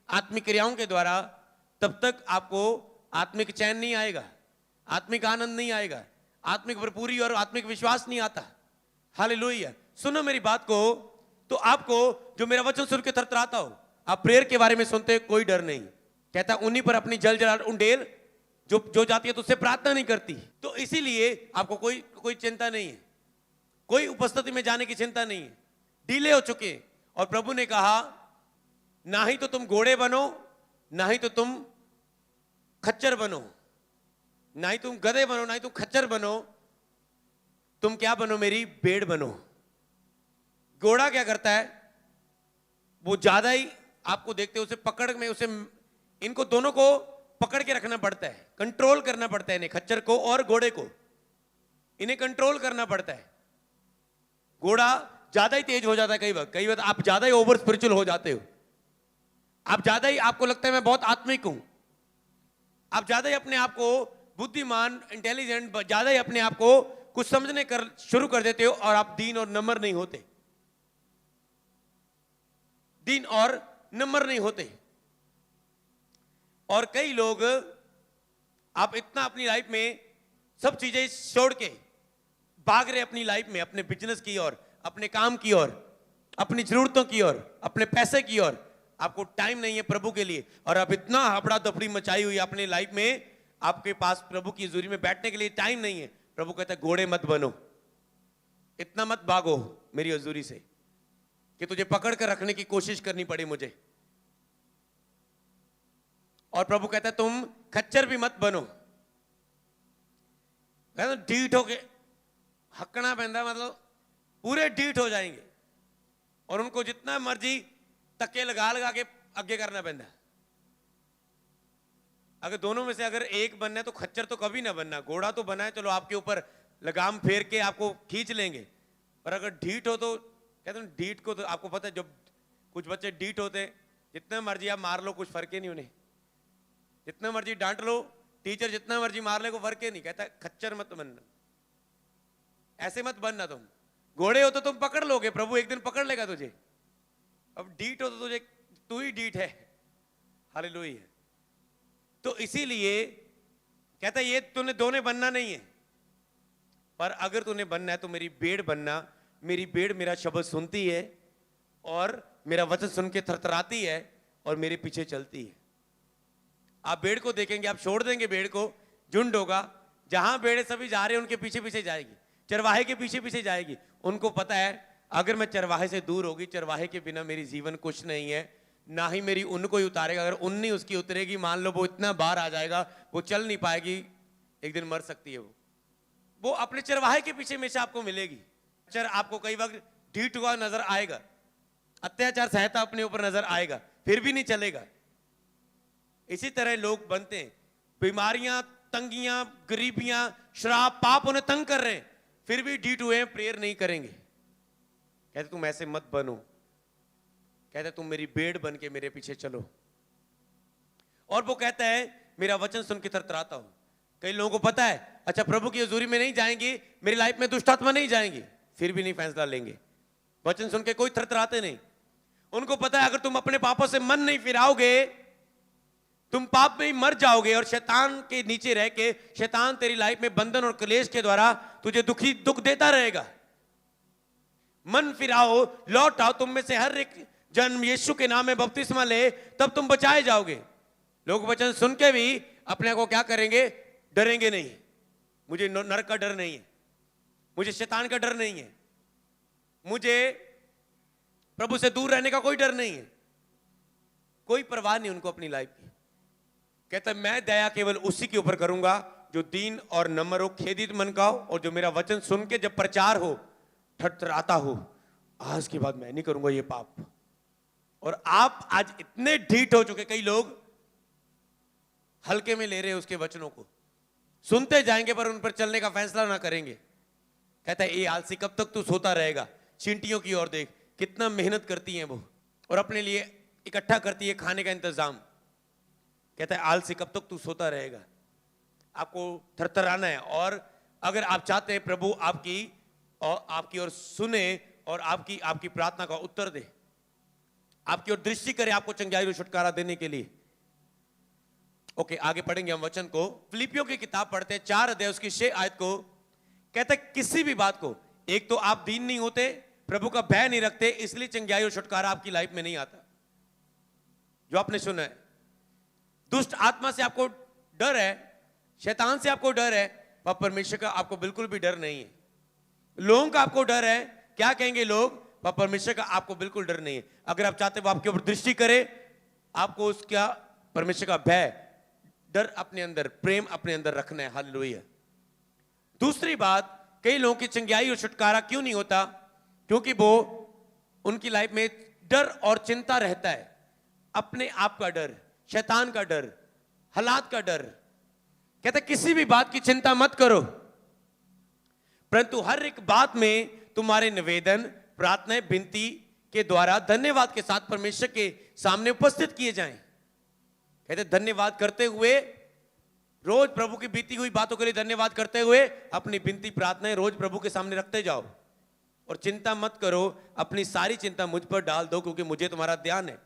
[SPEAKER 1] आत्मिक क्रियाओं के द्वारा, तब तक आपको आत्मिक चैन नहीं आएगा, आत्मिक आनंद नहीं आएगा, आत्मिक भरपूरी और आत्मिक विश्वास नहीं आता। हालेलुया। सुनो मेरी बात को, तो आपको जो मेरा वचन सुन के थरथराता हो, आप प्रेयर के बारे में सुनते कोई डर नहीं। कहता उन्हीं पर अपनी जल जला उंडेल जो जाती है तो उससे प्रार्थना नहीं करती। तो इसीलिए आपको कोई चिंता नहीं है, कोई उपस्थिति में जाने की चिंता नहीं है। डीले हो चुके और प्रभु ने कहा ना ही तो तुम घोड़े बनो, ना ही तो तुम खच्चर बनो, ना ही तुम गधे बनो, ना ही तुम खच्चर बनो, तुम क्या बनो, मेरी भेड़ बनो। घोड़ा क्या करता है, वो ज्यादा ही आपको देखते हो उसे पकड़ में, उसे इनको दोनों को पकड़ के रखना पड़ता है, कंट्रोल करना पड़ता है इन्हें, खच्चर को और घोड़े को, इन्हें कंट्रोल करना पड़ता है। घोड़ा ज्यादा ही तेज हो जाता है कई वक्त आप ज्यादा ही ओवर स्पिरिचुअल हो जाते हो, आप ज्यादा ही आपको लगता है मैं बहुत आत्मिक हूं, आप ज्यादा ही अपने आप को बुद्धिमान इंटेलिजेंट, ज्यादा ही अपने आप को कुछ समझने कर शुरू कर देते हो और आप दीन और नम्र नहीं होते, दीन और नम्र नहीं होते। और कई लोग आप इतना अपनी लाइफ में सब चीजें छोड़ के भाग रहे अपनी लाइफ में, अपने बिजनेस की ओर, अपने काम की ओर, अपनी जरूरतों की ओर, अपने पैसे की ओर, आपको टाइम नहीं है प्रभु के लिए, और आप इतना हबड़ा दबड़ी मचाई हुई अपनी लाइफ में, आपके पास प्रभु की हजूरी में बैठने के लिए टाइम नहीं है। प्रभु कहता है घोड़े मत बनो, इतना मत भागो मेरी हजूरी से कि तुझे पकड़ कर रखने की कोशिश करनी पड़े मुझे। और प्रभु कहता है तुम खच्चर भी मत बनो, कहता ढीठ होके हकना पैंदा, मतलब पूरे ढीठ हो जाएंगे और उनको जितना मर्जी तके लगा लगा के आगे करना पैंदा। अगर दोनों में से अगर एक बनना है तो खच्चर तो कभी ना बनना, घोड़ा तो बना है, चलो आपके ऊपर लगाम फेर के आपको खींच लेंगे, पर अगर ढीठ हो तो कहते हैं ढीठ को तो आपको पता है, जब कुछ बच्चे ढीठ होते जितना मर्जी आप मार लो कुछ फर्क ही नहीं उन्हें, जितना मर्जी डांट लो, टीचर जितना मर्जी मार ले को फर्क ही नहीं। कहता खच्चर मत बनना, ऐसे मत बनना, तुम घोड़े हो तो तुम पकड़ लोगे, प्रभु एक दिन पकड़ लेगा तुझे, अब ढीठ हो तो तुझे तू ही ढीठ है। हालेलुया। तो इसीलिए कहता है ये तूने दोने बनना नहीं है, पर अगर तूने बनना है तो मेरी भेड़ बनना। मेरी भेड़ मेरा शब्द सुनती है और मेरा वचन सुन के थरथराती है और मेरे पीछे चलती है। आप भेड़ को देखेंगे, आप छोड़ देंगे भेड़ को, झुंड होगा, जहां भेड़े सभी जा रहे हैं उनके पीछे पीछे जाएगी, चरवाहे के पीछे पीछे जाएगी। उनको पता है अगर मैं चरवाहे से दूर होगी, चरवाहे के बिना मेरी जीवन कुछ नहीं है, ना ही मेरी ऊन को ही उतारेगा, अगर ऊन नहीं उसकी उतरेगी, मान लो वो इतना बाहर आ जाएगा, वो चल नहीं पाएगी, एक दिन मर सकती है वो अपने चरवाहे के पीछे हमेशा आपको मिलेगी। चर आपको कई वक्त ढीठ हुआ नजर आएगा, अत्याचार सहता अपने ऊपर नजर आएगा, फिर भी नहीं चलेगा। इसी तरह लोग बनते हैं, बीमारियां, तंगियां, गरीबियां, श्राप, पाप उन्हें तंग कर रहे हैं, फिर भी ढीठ हुए हैं, प्रेयर नहीं करेंगे। कहते तुम ऐसे मत बनो, कहते तुम मेरी भेड़ बन के मेरे पीछे चलो। और वो कहता है मेरा वचन सुन के थरथराता हूं। कई लोगों को पता है अच्छा प्रभु की हजूरी में नहीं जाएंगे, मेरी लाइफ में दुष्ट आत्मा नहीं जाएंगी, फिर भी नहीं फैसला लेंगे, वचन सुन के कोई थरथराते नहीं। उनको पता है अगर तुम अपने पापों से मन नहीं फिराओगे तुम पाप में ही मर जाओगे और शैतान के नीचे रह के शैतान तेरी लाइफ में बंधन और क्लेश के द्वारा तुझे दुख देता रहेगा। मन फिराओ, लौट आओ, तुम में से हर एक जन्म यीशु के नाम में बपतिस्मा ले, तब तुम बचाए जाओगे। लोग वचन सुन के भी अपने को क्या करेंगे, डरेंगे नहीं, मुझे नरक का डर नहीं है, मुझे शैतान का डर नहीं है, मुझे प्रभु से दूर रहने का कोई डर नहीं है, कोई परवाह नहीं उनको अपनी लाइफ की। कहता मैं दया केवल उसी के ऊपर करूंगा जो दीन और नम्र हो, खेदित मन का हो, और जो मेरा वचन सुन के जब प्रचार हो थरथराता हो, आज के बाद मैं नहीं करूंगा ये पाप। और आप आज इतने ढीठ हो चुके, कई लोग हल्के में ले रहे हैं उसके वचनों को, सुनते जाएंगे पर उन पर चलने का फैसला ना करेंगे। कहता है ये आलसी कब तक तू सोता रहेगा, चींटियों की ओर देख कितना मेहनत करती हैं वो, और अपने लिए इकट्ठा करती है खाने का इंतजाम। कहता है आलसी कब तक तू सोता रहेगा। आपको थरथराना है, और अगर आप चाहते हैं प्रभु आपकी ओर सुने और आपकी प्रार्थना का उत्तर दे, आपकी ओर दृष्टि करे, आपको चंगाई और छुटकारा देने के लिए। ओके, आगे पढ़ेंगे हम वचन को। फिलिपियों की किताब पढ़ते हैं 4 अध्याय उसकी 6 आयत को। कहता है किसी भी बात को, एक तो आप दीन नहीं होते, प्रभु का भय नहीं रखते, इसलिए चंगाई और छुटकारा आपकी लाइफ में नहीं आता। जो आपने सुना है, दुष्ट आत्मा से आपको डर है, शैतान से आपको डर है, पर परमेश्वर का आपको बिल्कुल भी डर नहीं है। लोगों का आपको डर है, क्या कहेंगे लोग, पर परमेश्वर का आपको बिल्कुल डर नहीं है। अगर आप चाहते हो आपके ऊपर दृष्टि करे, आपको उसका परमेश्वर का भय, डर अपने अंदर, प्रेम अपने अंदर रखना है। हालेलुया। दूसरी बात, कई लोगों की चंगाई और छुटकारा क्यों नहीं होता, क्योंकि वो उनकी लाइफ में डर और चिंता रहता है, अपने आप का डर, शैतान का डर, हालात का डर। कहता किसी भी बात की चिंता मत करो, परंतु हर एक बात में तुम्हारे निवेदन, प्रार्थनाएं विनती के द्वारा धन्यवाद के साथ परमेश्वर के सामने उपस्थित किए जाएं। कहते धन्यवाद करते हुए, रोज प्रभु की बीती हुई बातों के लिए धन्यवाद करते हुए अपनी विनती प्रार्थनाएं रोज प्रभु के सामने रखते जाओ। और चिंता मत करो, अपनी सारी चिंता मुझ पर डाल दो, क्योंकि मुझे तुम्हारा ध्यान है।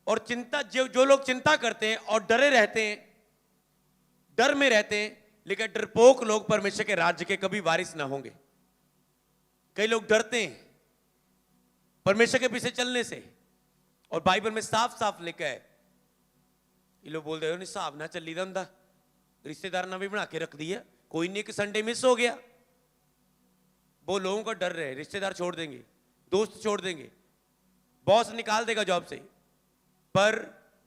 [SPEAKER 1] और चिंता जो लोग चिंता करते हैं और डरे रहते हैं, डर में रहते हैं, लेकिन डरपोक लोग परमेश्वर के राज्य के कभी वारिस ना होंगे। कई लोग डरते हैं परमेश्वर के पीछे चलने से, और बाइबल में साफ साफ लिखा है, ये लोग बोल रहे हो नहीं साहब ना चली रहा, रिश्तेदार ना भी बना के रख दिया, कोई नहीं कि संडे मिस हो गया। वो लोगों का डर रहे, रिश्तेदार छोड़ देंगे, दोस्त छोड़ देंगे, बॉस निकाल देगा जॉब से, पर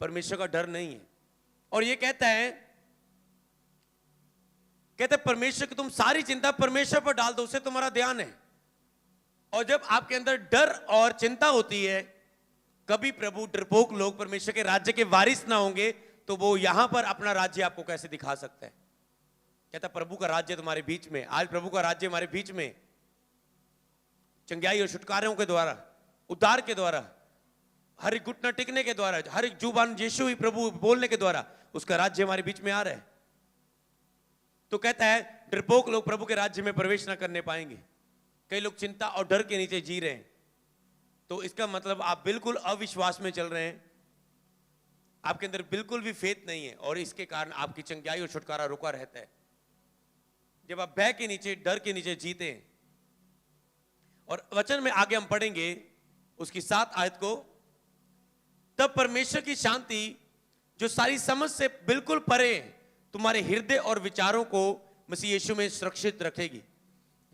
[SPEAKER 1] परमेश्वर का डर नहीं है। और ये कहता है परमेश्वर की तुम सारी चिंता परमेश्वर पर डाल दो, उससे तुम्हारा ध्यान है। और जब आपके अंदर डर और चिंता होती है, कभी प्रभु डरपोक लोग परमेश्वर के राज्य के वारिस ना होंगे, तो वो यहां पर अपना राज्य आपको कैसे दिखा सकता है। कहता प्रभु का राज्य तुम्हारे बीच में, आज प्रभु का राज्य हमारे बीच में, चंगाई और छुटकारों के द्वारा, उद्धार के द्वारा, हर एक घुटना टिकने के द्वारा, हर एक जुबान यीशु ही प्रभु बोलने के द्वारा उसका राज्य हमारे बीच में आ रहा है। तो कहता है डरपोक लोग प्रभु के राज्य में प्रवेश ना करने पाएंगे। कई लोग चिंता और डर के नीचे जी रहे हैं, तो इसका मतलब आप बिल्कुल अविश्वास में चल रहे हैं, आपके अंदर बिल्कुल भी फेथ नहीं है, और इसके कारण आपकी चंगाई और छुटकारा रुका रहता है। जब आप भय के नीचे, डर के नीचे जीते हैं। और वचन में आगे हम पढ़ेंगे उसकी 7 आयत को, तब परमेश्वर की शांति जो सारी समझ से बिल्कुल परे तुम्हारे हृदय और विचारों को मसीह यीशु में सुरक्षित रखेगी।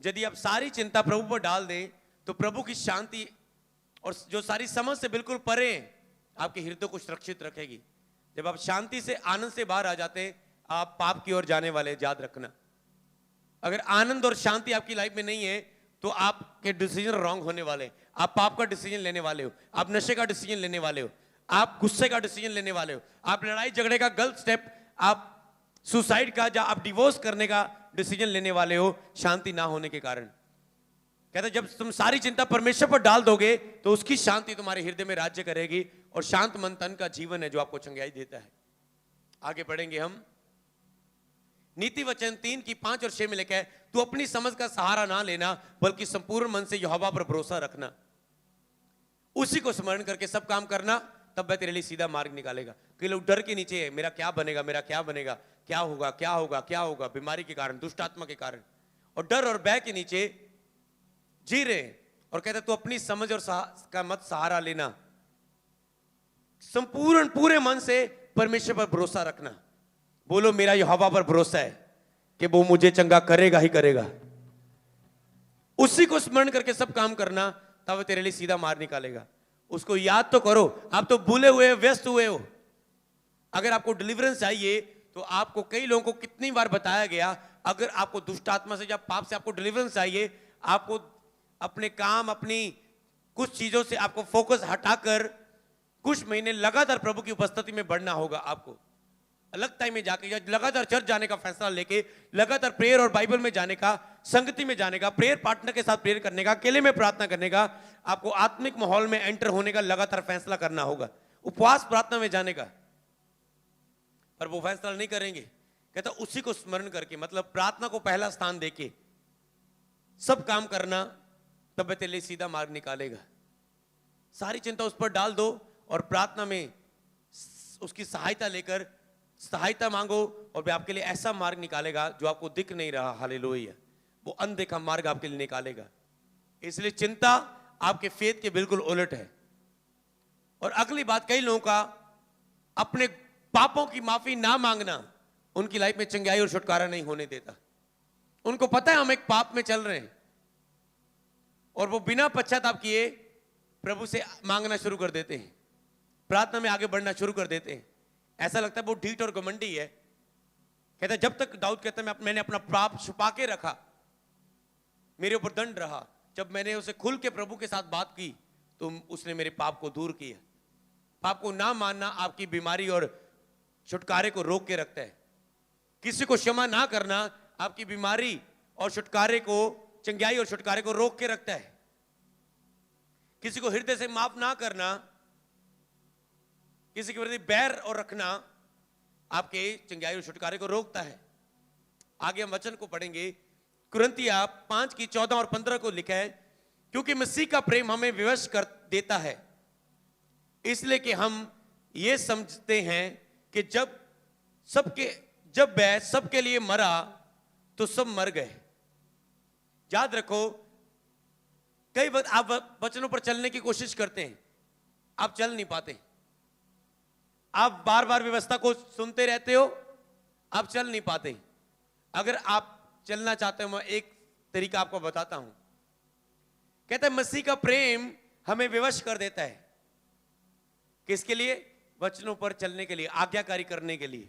[SPEAKER 1] यदि आप सारी चिंता प्रभु पर डाल दें, तो प्रभु की शांति और जो सारी समझ से बिल्कुल परे आपके हृदय को सुरक्षित रखेगी। जब आप शांति से, आनंद से बाहर आ जाते हैं, आप पाप की ओर जाने वाले, याद रखना। अगर आनंद और शांति आपकी लाइफ में नहीं है, तो आपके डिसीजन रॉन्ग होने वाले। आप पाप का डिसीजन लेने वाले हो, आप नशे का डिसीजन लेने वाले हो, आप गुस्से का डिसीजन लेने वाले हो, आप लड़ाई झगड़े का गलत स्टेप, आप सुसाइड का, या आप डिवोर्स करने का डिसीजन लेने वाले हो, शांति ना होने के कारण। कहते जब तुम सारी चिंता परमेश्वर पर डाल दोगे, तो उसकी शांति तुम्हारे हृदय में राज्य करेगी, और शांत मन तन का जीवन है जो आपको चंगाई देता है। आगे बढ़ेंगे हम। नीति वचन 3 की 5 और 6 में लिखा है, तू अपनी समझ का सहारा ना लेना, बल्कि संपूर्ण मन से यहोवा पर भरोसा रखना, उसी को स्मरण करके सब काम करना, तब वह तेरे लिए सीधा मार्ग निकालेगा। कई लोग डर के नीचे है, मेरा क्या बनेगा, मेरा क्या बनेगा, क्या होगा, क्या होगा, क्या होगा, बीमारी के कारण, दुष्ट आत्मा के कारण, और डर और भय के नीचे जी रहे, और कहता तू अपनी समझ और का मत सहारा लेना, संपूर्ण पूरे मन से परमेश्वर पर भरोसा रखना। बोलो मेरा यहोवा पर भरोसा है कि वो मुझे चंगा करेगा ही करेगा। उसी को स्मरण करके सब काम करना, तब तेरे लिए सीधा मार्ग निकालेगा। उसको याद तो करो, आप तो भूले हुए, व्यस्त हुए हो। अगर आपको डिलीवरेंस चाहिए, तो आपको कई लोगों को कितनी बार बताया गया, अगर आपको दुष्ट आत्मा से, जब पाप से आपको डिलीवरेंस चाहिए, आपको अपने काम, अपनी कुछ चीजों से आपको फोकस हटाकर कुछ महीने लगातार प्रभु की उपस्थिति में बढ़ना होगा। आपको अलग टाइम में जाके, या लगातार चर्च जाने का फैसला लेके, लगातार प्रेयर और बाइबल में जाने का, संगति में जाने का, प्रेयर पार्टनर के साथ प्रेयर करने का, अकेले में प्रार्थना करने का, आपको आत्मिक माहौल में एंटर होने का लगातार फैसला करना होगा, उपवास प्रार्थना में जाने का। पर वो फैसला नहीं करेंगे। कहता उसी को स्मरण करके, मतलब प्रार्थना को पहला स्थान देके सब काम करना, तब तेरे लिए सीधा मार्ग निकालेगा। सारी चिंता उस पर डाल दो, और प्रार्थना में उसकी सहायता लेकर सहायता मांगो, और वह आपके लिए ऐसा मार्ग निकालेगा जो आपको दिख नहीं रहा। हालेलुया। वो अनदेखा मार्ग आपके लिए निकालेगा। इसलिए चिंता आपके फेथ के बिल्कुल उलट है। और अगली बात, कई लोगों का अपने पापों की माफी ना मांगना उनकी लाइफ में चंगाई और छुटकारा नहीं होने देता। उनको पता है हम एक पाप में चल रहे हैं, और वो बिना पश्चाताप किए प्रभु से मांगना शुरू कर देते हैं, प्रार्थना में आगे बढ़ना शुरू कर देते हैं। ऐसा लगता है वो ढीठ और घमंडी है। कहता है जब तक, दाऊद कहता है मैंने अपना पाप छुपा के रखा, मेरे ऊपर दंड रहा, जब मैंने उसे खुल के प्रभु के साथ बात की, तो उसने मेरे पाप को दूर किया। पाप को ना मानना आपकी बीमारी और छुटकारे को रोक के रखता है। किसी को क्षमा ना करना आपकी बीमारी और छुटकारे को चंगाई और छुटकारे को रोक के रखता है। किसी को हृदय से माफ ना करना, किसी के प्रति बैर और रखना आपके चंगाई और छुटकारे को रोकता है। आगे हम वचन को पढ़ेंगे। कुरिन्थिया 5 की 14 और 15 को लिखा है, क्योंकि मसीह का प्रेम हमें विवश कर देता है, इसलिए कि हम ये समझते हैं कि जब वह सबके लिए मरा तो सब मर गए। याद रखो, कई बार आप वचनों पर चलने की कोशिश करते हैं, आप चल नहीं पाते। आप बार बार व्यवस्था को सुनते रहते हो, आप चल नहीं पाते। अगर आप चलना चाहते हो, मैं एक तरीका आपको बताता हूं। कहता है मसीह का प्रेम हमें विवश कर देता है। किसके लिए? वचनों पर चलने के लिए, आज्ञाकारी करने के लिए।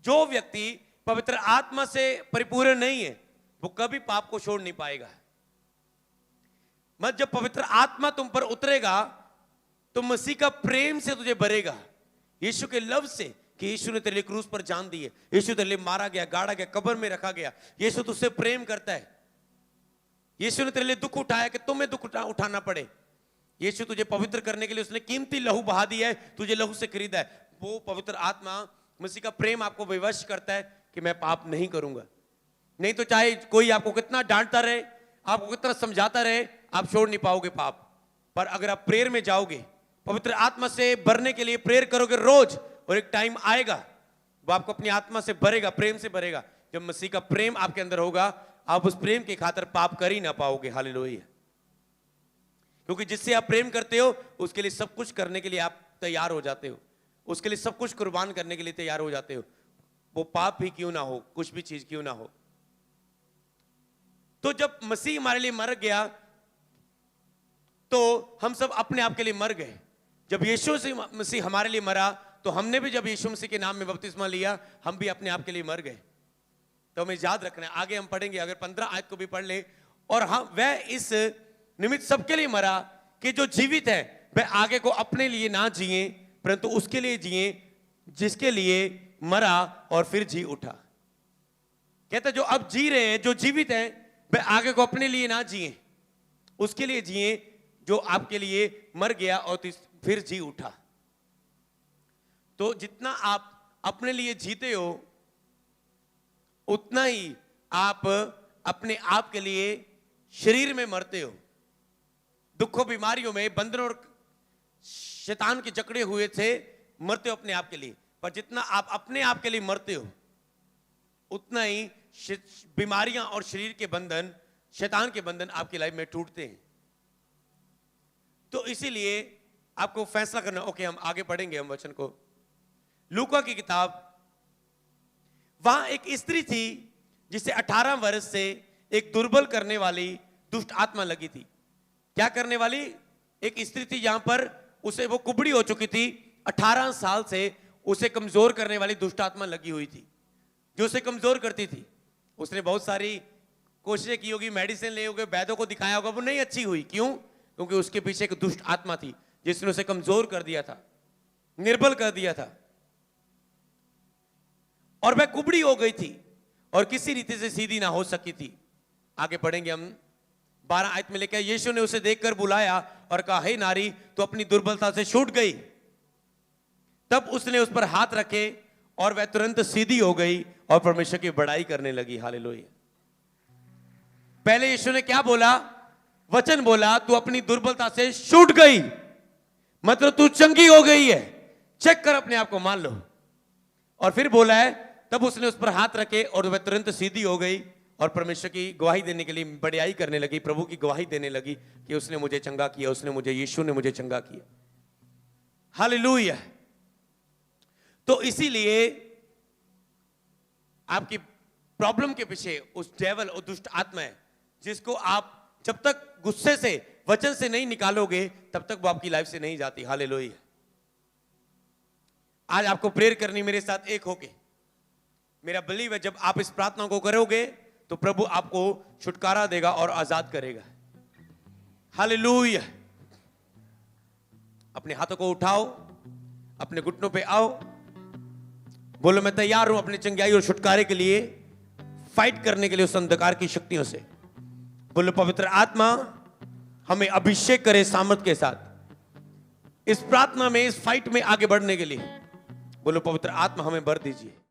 [SPEAKER 1] जो व्यक्ति पवित्र आत्मा से परिपूर्ण नहीं है, वो कभी पाप को छोड़ नहीं पाएगा। मत जब पवित्र आत्मा तुम पर उतरेगा तो मसीह का प्रेम से तुझे भरेगा, यीशु के लव से, कि यीशु ने तेरे लिए क्रूस पर जान दी है, यीशु तेरे लिए मारा गया, गाड़ा गया, कब्र में रखा गया। यीशु तुझसे प्रेम करता है। यीशु ने तेरे लिए दुख उठाया कि तुम्हें दुख उठाना पड़े। यीशु तुझे पवित्र करने के लिए उसने कीमती लहू बहा दिया है, तुझे लहू से खरीदा है। वो पवित्र आत्मा, मसीह का प्रेम आपको विवश करता है कि मैं पाप नहीं करूंगा। नहीं तो चाहे कोई आपको कितना डांटता रहे, आपको कितना समझाता रहे, आप छोड़ नहीं पाओगे पाप। पर अगर आप प्रेयर में जाओगे, पवित्र आत्मा से भरने के लिए प्रेयर करोगे रोज, और एक टाइम आएगा वो आपको अपनी आत्मा से भरेगा, प्रेम से भरेगा। जब मसीह का प्रेम आपके अंदर होगा, आप उस प्रेम की खातिर पाप कर ही ना पाओगे। हालेलुया। क्योंकि जिससे आप प्रेम करते हो उसके लिए सब कुछ करने के लिए आप तैयार हो जाते हो, उसके लिए सब कुछ कुर्बान करने के लिए तैयार हो जाते हो, वो पाप भी क्यों ना हो, कुछ भी चीज क्यों ना हो। तो जब मसीह हमारे लिए मर गया तो हम सब अपने आप के लिए मर गए। जब यीशु मसीह हमारे लिए मरा तो हमने भी, जब यीशु मसीह के नाम में बपतिस्मा लिया, हम भी अपने आप के लिए मर गए। तो हमें याद रखना है। आगे हम पढ़ेंगे, अगर 15 आयत को भी पढ़ ले। और हम वह इस निमित्त सबके लिए मरा कि जो जीवित है वह आगे को अपने लिए ना जिए, परंतु उसके लिए जिए जिसके लिए मरा और फिर जी उठा। कहता जो अब जी रहे हैं, जो जीवित है, वह आगे को अपने लिए ना जिए, उसके लिए जिए जो आपके लिए मर गया और फिर जी उठा। तो जितना आप अपने लिए जीते हो, उतना ही आप अपने आप के लिए शरीर में मरते हो। दुखों, बीमारियों में, बंधनों और शैतान के जकड़े हुए से मरते हो अपने आप के लिए। पर जितना आप अपने आप के लिए मरते हो, उतना ही बीमारियां और शरीर के बंधन, शैतान के बंधन आपकी लाइफ में टूटते हैं। तो इसीलिए आपको फैसला करना। ओके, हम आगे पढ़ेंगे हम वचन को। लूका की किताब, वहां एक स्त्री थी जिसे 18 वर्ष से एक दुर्बल करने वाली दुष्ट आत्मा लगी थी। क्या करने वाली? एक स्त्री थी जहां पर उसे, वो कुबड़ी हो चुकी थी, 18 साल से उसे कमजोर करने वाली दुष्ट आत्मा लगी हुई थी, जो उसे कमजोर करती थी। उसने बहुत सारी कोशिशें की होगी, मेडिसिन ले होगे, वैद्यों को दिखाया होगा, वो नहीं अच्छी हुई। क्यों? क्योंकि उसके पीछे एक दुष्ट आत्मा थी जिसने उसे कमजोर कर दिया था, निर्बल कर दिया था, और वह कुबड़ी हो गई थी और किसी रीति से सीधी ना हो सकी थी। आगे पढ़ेंगे हम 12 आयत में लेकर। यीशु ने उसे देखकर बुलाया और कहा, हे नारी, तो अपनी दुर्बलता से छूट गई। तब उसने उस पर हाथ रखे और वह तुरंत सीधी हो गई और परमेश्वर की बड़ाई करने लगी। हालेलुया। पहले यीशु ने क्या बोला? वचन बोला, तू अपनी दुर्बलता से छूट गई, मतलब तू चंगी हो गई है। चेक कर, अपने आप को मान लो। और फिर बोला है, तब उसने उस पर हाथ रखे और वह तुरंत सीधी हो गई और परमेश्वर की गवाही देने के लिए बड़ाई करने लगी, प्रभु की गवाही देने लगी कि उसने मुझे चंगा किया, उसने मुझे, यीशु ने मुझे चंगा किया। हालेलुया। तो इसीलिए आपकी प्रॉब्लम के पीछे उस डेविल और दुष्ट आत्मा है, जिसको आप जब तक गुस्से से, वचन से नहीं निकालोगे, तब तक वो आपकी लाइफ से नहीं जाती। हालेलुया। आज आपको प्रेयर करनी मेरे साथ एक होके। मेरा बिलीव है जब आप इस प्रार्थना को करोगे तो प्रभु आपको छुटकारा देगा और आजाद करेगा। हालेलुया। अपने हाथों को उठाओ, अपने घुटनों पे आओ, बोलो मैं तैयार हूं अपने चंगाई और छुटकारे के लिए। फाइट करने के लिए उस अंधकार की शक्तियों से। बोलो पवित्र आत्मा हमें अभिषेक करे सामर्थ के साथ इस प्रार्थना में, इस फाइट में आगे बढ़ने के लिए। बोलो पवित्र आत्मा हमें भर दीजिए।